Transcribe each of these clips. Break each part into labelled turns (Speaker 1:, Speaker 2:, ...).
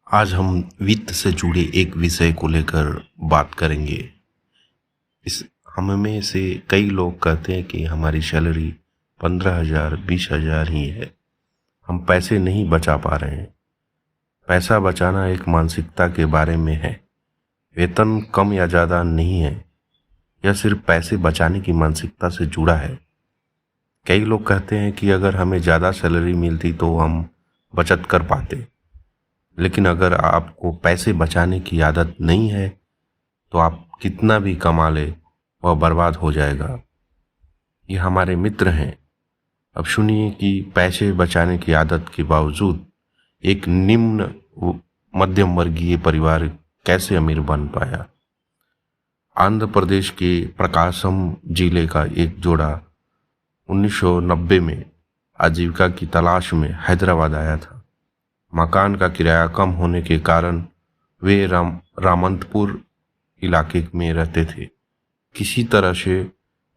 Speaker 1: आज हम वित्त से जुड़े एक विषय को लेकर बात करेंगे। इस हम में से कई लोग कहते हैं कि हमारी सैलरी 15,000 20,000 ही है। हम पैसे नहीं बचा पा रहे हैं। पैसा बचाना एक मानसिकता के बारे में है। वेतन कम या ज़्यादा नहीं है। यह सिर्फ पैसे बचाने की मानसिकता से जुड़ा है। कई लोग कहते हैं कि अगर हमें ज़्यादा सैलरी मिलती तो हम बचत कर पाते। लेकिन अगर आपको पैसे बचाने की आदत नहीं है तो आप कितना भी कमा ले वह बर्बाद हो जाएगा। ये हमारे मित्र हैं। अब सुनिए कि पैसे बचाने की आदत के बावजूद एक निम्न मध्यम वर्गीय परिवार कैसे अमीर बन पाया। आंध्र प्रदेश के प्रकाशम जिले का एक जोड़ा 1990 में आजीविका की तलाश में हैदराबाद आया था। मकान का किराया कम होने के कारण वे रामंतपुर इलाके में रहते थे। किसी तरह से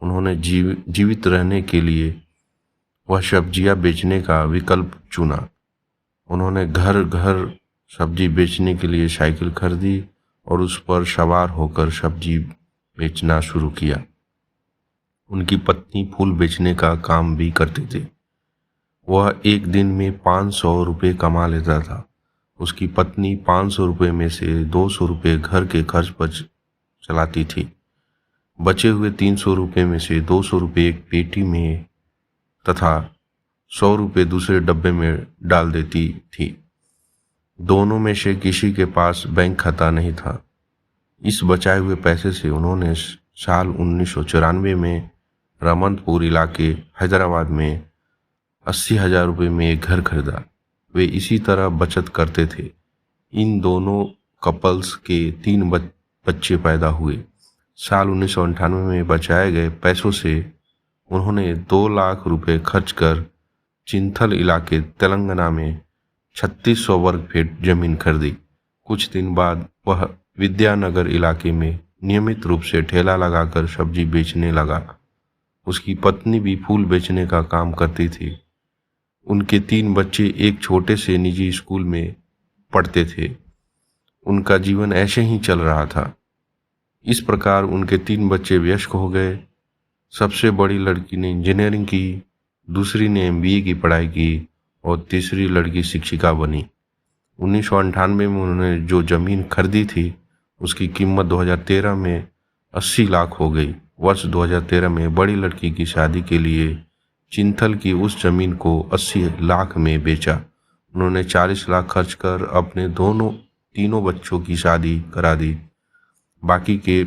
Speaker 1: उन्होंने जीवित रहने के लिए वह सब्जियां बेचने का विकल्प चुना। उन्होंने घर घर सब्जी बेचने के लिए साइकिल खरीदी और उस पर सवार होकर सब्जी बेचना शुरू किया। उनकी पत्नी फूल बेचने का काम भी करती थी। वह एक दिन में 500 रुपये कमा लेता था। उसकी पत्नी 500 रुपये में से 200 रुपये घर के खर्च पर चलाती थी। बचे हुए 300 रुपये में से 200 रुपये एक पेटी में तथा 100 रुपये दूसरे डब्बे में डाल देती थी। दोनों में से किसी के पास बैंक खाता नहीं था। इस बचाए हुए पैसे से उन्होंने साल 1994 में रामंतपुर इलाके हैदराबाद में 80,000 रुपये में एक घर खरीदा। वे इसी तरह बचत करते थे। इन दोनों कपल्स के 3 बच्चे पैदा हुए। साल 1998 में बचाए गए पैसों से उन्होंने 2 लाख रुपए खर्च कर चिंथल इलाके तेलंगाना में 3600 वर्ग फीट जमीन खरीदी। कुछ दिन बाद वह विद्यानगर इलाके में नियमित रूप से ठेला लगाकर सब्जी बेचने लगा। उसकी पत्नी भी फूल बेचने का काम करती थी। उनके 3 बच्चे एक छोटे से निजी स्कूल में पढ़ते थे। उनका जीवन ऐसे ही चल रहा था। इस प्रकार उनके 3 बच्चे वयस्क हो गए। सबसे बड़ी लड़की ने इंजीनियरिंग की, दूसरी ने MBA की पढ़ाई की और तीसरी लड़की शिक्षिका बनी। 1998 में उन्होंने जो जमीन खरीदी थी उसकी कीमत 2013 में 80 लाख हो गई। वर्ष 2013 में बड़ी लड़की की शादी के लिए चिंथल की उस जमीन को 80 लाख में बेचा। उन्होंने 40 लाख खर्च कर अपने तीनों बच्चों की शादी करा दी। बाकी के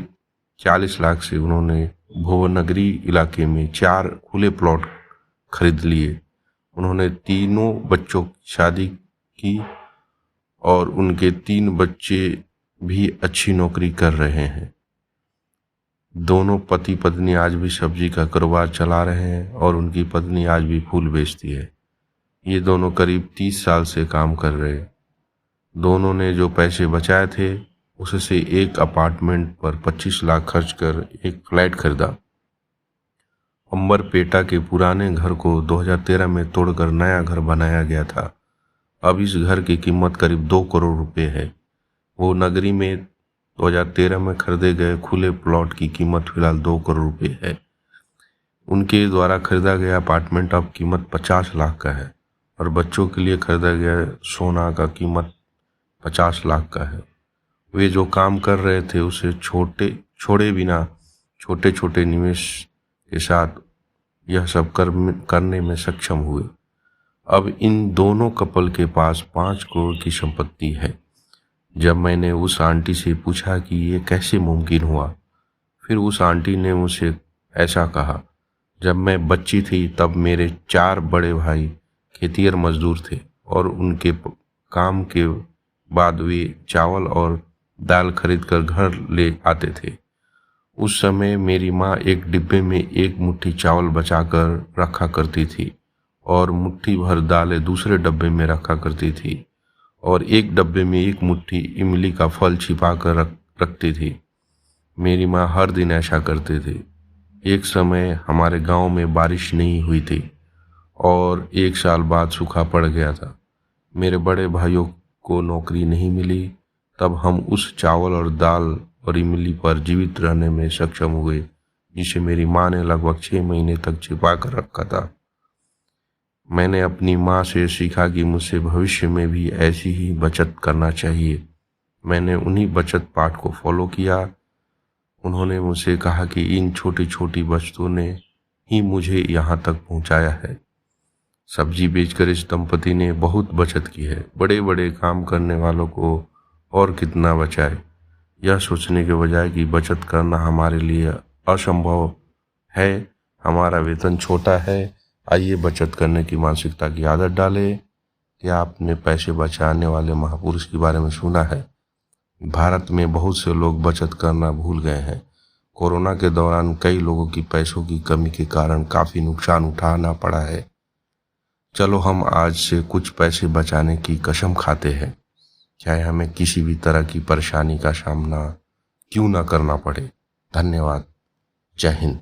Speaker 1: 40 लाख से उन्होंने भुवनगरी इलाके में 4 खुले प्लॉट खरीद लिए। उन्होंने तीनों बच्चों की शादी की और उनके 3 बच्चे भी अच्छी नौकरी कर रहे हैं। दोनों पति पत्नी आज भी सब्जी का कारोबार चला रहे हैं और उनकी पत्नी आज भी फूल बेचती है। ये दोनों करीब 30 साल से काम कर रहे। दोनों ने जो पैसे बचाए थे उससे एक अपार्टमेंट पर 25 लाख खर्च कर एक फ्लैट खरीदा। अंबरपेटा के पुराने घर को 2013 में तोड़कर नया घर बनाया गया था। अब इस घर की कीमत करीब 2 करोड़ रुपए है। वो नगरी में 2013 में खरीदे गए खुले प्लॉट की कीमत फिलहाल 2 करोड़ रुपए है। उनके द्वारा खरीदा गया अपार्टमेंट अब कीमत 50 लाख का है और बच्चों के लिए खरीदा गया सोना का कीमत 50 लाख का है। वे जो काम कर रहे थे उसे छोड़े बिना छोटे छोटे निवेश के साथ यह सब करने में सक्षम हुए। अब इन दोनों कपल के पास 5 करोड़ की संपत्ति है। जब मैंने उस आंटी से पूछा कि ये कैसे मुमकिन हुआ, फिर उस आंटी ने मुझसे ऐसा कहा, जब मैं बच्ची थी तब मेरे 4 बड़े भाई खेतिहर मजदूर थे और उनके काम के बाद वे चावल और दाल खरीद कर घर ले आते थे। उस समय मेरी माँ एक डिब्बे में एक मुट्ठी चावल बचाकर रखा करती थी और मुट्ठी भर दालें दूसरे डब्बे में रखा करती थी और एक डब्बे में एक मुट्ठी इमली का फल छिपा कर रखती थी। मेरी माँ हर दिन ऐसा करते थे। एक समय हमारे गांव में बारिश नहीं हुई थी और 1 साल बाद सूखा पड़ गया था। मेरे बड़े भाइयों को नौकरी नहीं मिली, तब हम उस चावल और दाल और इमली पर जीवित रहने में सक्षम हुए जिसे मेरी माँ ने लगभग 6 महीने तक छिपा कर रखा था। मैंने अपनी माँ से सीखा कि मुझसे भविष्य में भी ऐसी ही बचत करना चाहिए। मैंने उन्हीं बचत पाठ को फॉलो किया। उन्होंने मुझसे कहा कि इन छोटी छोटी बचतों ने ही मुझे यहाँ तक पहुँचाया है। सब्जी बेचकर इस दंपति ने बहुत बचत की है। बड़े बड़े काम करने वालों को और कितना बचाए, यह सोचने के बजाय कि बचत करना हमारे लिए असंभव है, हमारा वेतन छोटा है, आइए बचत करने की मानसिकता की आदत डालें। क्या आपने पैसे बचाने वाले महापुरुष के बारे में सुना है? भारत में बहुत से लोग बचत करना भूल गए हैं। कोरोना के दौरान कई लोगों की पैसों की कमी के कारण काफ़ी नुकसान उठाना पड़ा है। चलो हम आज से कुछ पैसे बचाने की कसम खाते हैं, चाहे हमें किसी भी तरह की परेशानी का सामना क्यों ना करना पड़े। धन्यवाद। जय हिंद।